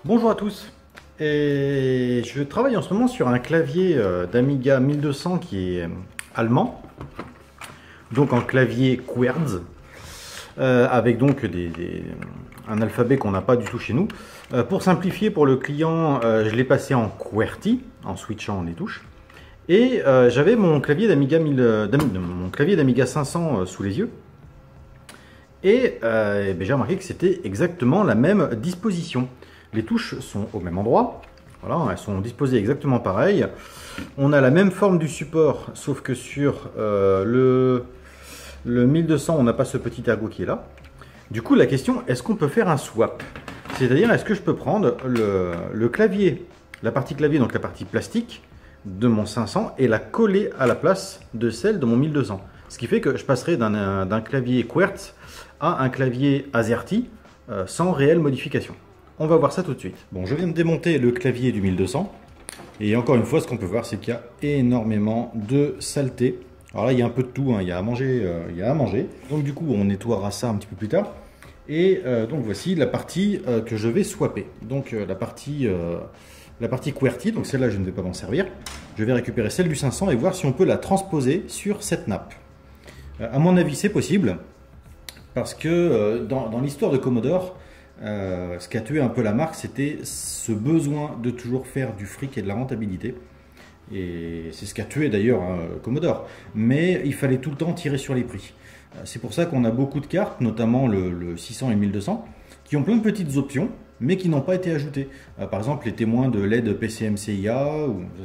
Bonjour à tous, et je travaille en ce moment sur un clavier d'Amiga 1200 qui est allemand, donc en clavier QWERTZ, avec donc un alphabet qu'on n'a pas du tout chez nous. Pour simplifier pour le client, je l'ai passé en QWERTY, en switchant les touches, et j'avais mon clavier d'Amiga 500 sous les yeux, et j'ai remarqué que c'était exactement la même disposition. Les touches sont au même endroit, voilà, elles sont disposées exactement pareil. On a la même forme du support, sauf que sur le 1200, on n'a pas ce petit ergot qui est là. Du coup, la question, est-ce qu'on peut faire un swap? C'est-à-dire, est-ce que je peux prendre le clavier, la partie clavier, donc la partie plastique de mon 500, et la coller à la place de celle de mon 1200? Ce qui fait que je passerai d'un clavier QWERTZ à un clavier AZERTY sans réelle modification. On va voir ça tout de suite. Bon, je viens de démonter le clavier du 1200. Et encore une fois, ce qu'on peut voir, c'est qu'il y a énormément de saleté. Alors là, il y a un peu de tout, hein. Il y a à manger, il y a à manger. Donc du coup, on nettoiera ça un petit peu plus tard. Et donc voici la partie que je vais swapper. Donc la partie QWERTY, donc celle-là, je ne vais pas m'en servir. Je vais récupérer celle du 500 et voir si on peut la transposer sur cette nappe. À mon avis, c'est possible. Parce que dans l'histoire de Commodore, ce qui a tué un peu la marque, c'était ce besoin de toujours faire du fric et de la rentabilité. Et c'est ce qui a tué d'ailleurs Commodore. Mais il fallait tout le temps tirer sur les prix. C'est pour ça qu'on a beaucoup de cartes, notamment le 600 et 1200, qui ont plein de petites options, mais qui n'ont pas été ajoutées. Par exemple, les témoins de LED PCMCIA,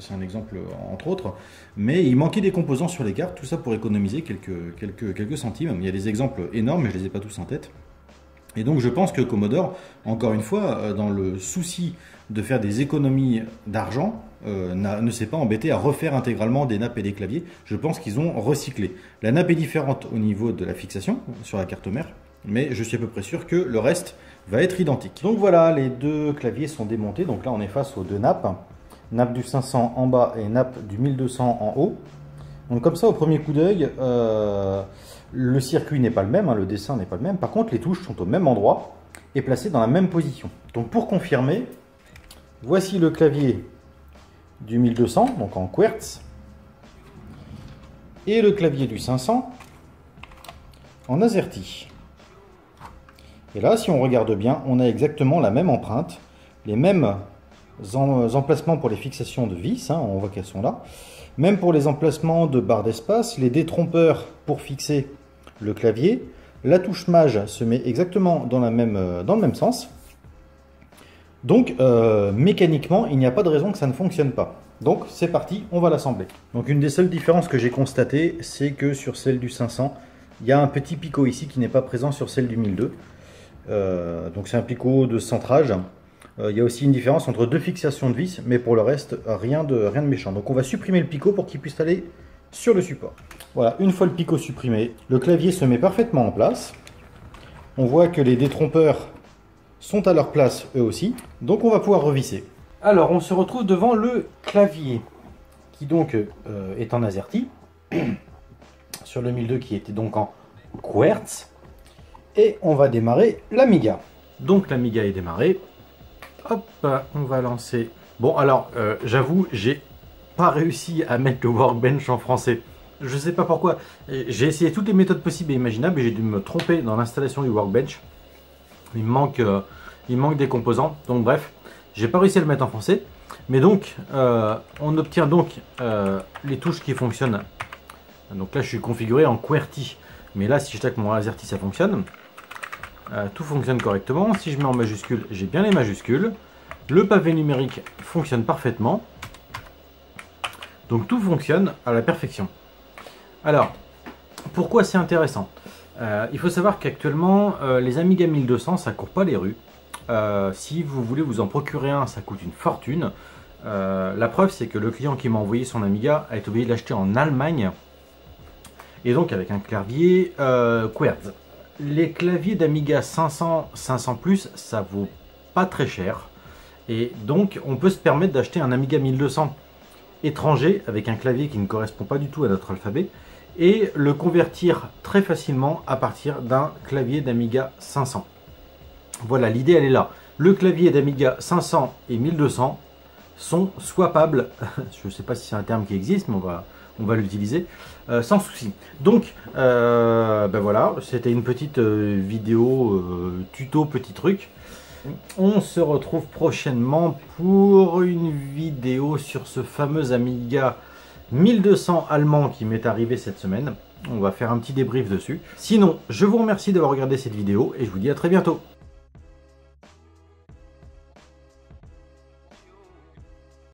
c'est un exemple entre autres, mais il manquait des composants sur les cartes, tout ça pour économiser quelques centimes. Il y a des exemples énormes, mais je ne les ai pas tous en tête. Et donc je pense que Commodore, encore une fois, dans le souci de faire des économies d'argent, ne s'est pas embêté à refaire intégralement des nappes et des claviers. Je pense qu'ils ont recyclé. La nappe est différente au niveau de la fixation sur la carte mère, mais je suis à peu près sûr que le reste va être identique. Donc voilà, les deux claviers sont démontés. Donc là on est face aux deux nappes. Nappe du 500 en bas et nappe du 1200 en haut. Donc comme ça, au premier coup d'œil, le circuit n'est pas le même, hein, le dessin n'est pas le même. Par contre, les touches sont au même endroit et placées dans la même position. Donc pour confirmer, voici le clavier du 1200, donc en QWERTZ, et le clavier du 500 en AZERTY. Et là, si on regarde bien, on a exactement la même empreinte, les mêmes emplacements pour les fixations de vis, hein, on voit qu'elles sont là. Même pour les emplacements de barres d'espace, les détrompeurs pour fixer le clavier, la touche mage se met exactement dans le même sens. Donc mécaniquement, il n'y a pas de raison que ça ne fonctionne pas. Donc c'est parti, on va l'assembler. Donc une des seules différences que j'ai constatées, c'est que sur celle du 500, il y a un petit picot ici qui n'est pas présent sur celle du 1002. Donc c'est un picot de centrage. Il y a aussi une différence entre deux fixations de vis, mais pour le reste, rien de méchant. Donc on va supprimer le picot pour qu'il puisse aller sur le support. Voilà, une fois le picot supprimé, le clavier se met parfaitement en place. On voit que les détrompeurs sont à leur place eux aussi. Donc on va pouvoir revisser. Alors on se retrouve devant le clavier, qui donc est en AZERTY, sur le 1002 qui était donc en QWERTZ. Et on va démarrer l'Amiga. Donc l'Amiga est démarrée. Hop, on va lancer. Bon, alors, j'avoue, j'ai pas réussi à mettre le workbench en français. Je sais pas pourquoi. J'ai essayé toutes les méthodes possibles et imaginables et j'ai dû me tromper dans l'installation du workbench. Il manque des composants. Donc bref, j'ai pas réussi à le mettre en français. Mais donc, on obtient donc les touches qui fonctionnent. Donc là, je suis configuré en QWERTY. Mais là, si je tape mon AZERTY, ça fonctionne. Tout fonctionne correctement. Si je mets en majuscule, j'ai bien les majuscules. Le pavé numérique fonctionne parfaitement. Donc tout fonctionne à la perfection. Alors, pourquoi c'est intéressant? Il faut savoir qu'actuellement, les Amiga 1200, ça court pas les rues. Si vous voulez vous en procurer un, ça coûte une fortune. La preuve, c'est que le client qui m'a envoyé son Amiga a été obligé de l'acheter en Allemagne. Et donc avec un clavier QWERTZ. Les claviers d'Amiga 500, 500+, ça vaut pas très cher. Et donc, on peut se permettre d'acheter un Amiga 1200 étranger avec un clavier qui ne correspond pas du tout à notre alphabet et le convertir très facilement à partir d'un clavier d'Amiga 500. Voilà, l'idée elle est là. Le clavier d'Amiga 500 et 1200 sont swappables. Je ne sais pas si c'est un terme qui existe, mais on va l'utiliser sans souci. Donc, ben voilà, c'était une petite vidéo tuto, petit truc. On se retrouve prochainement pour une vidéo sur ce fameux Amiga 1200 allemand qui m'est arrivé cette semaine. On va faire un petit débrief dessus. Sinon, je vous remercie d'avoir regardé cette vidéo et je vous dis à très bientôt.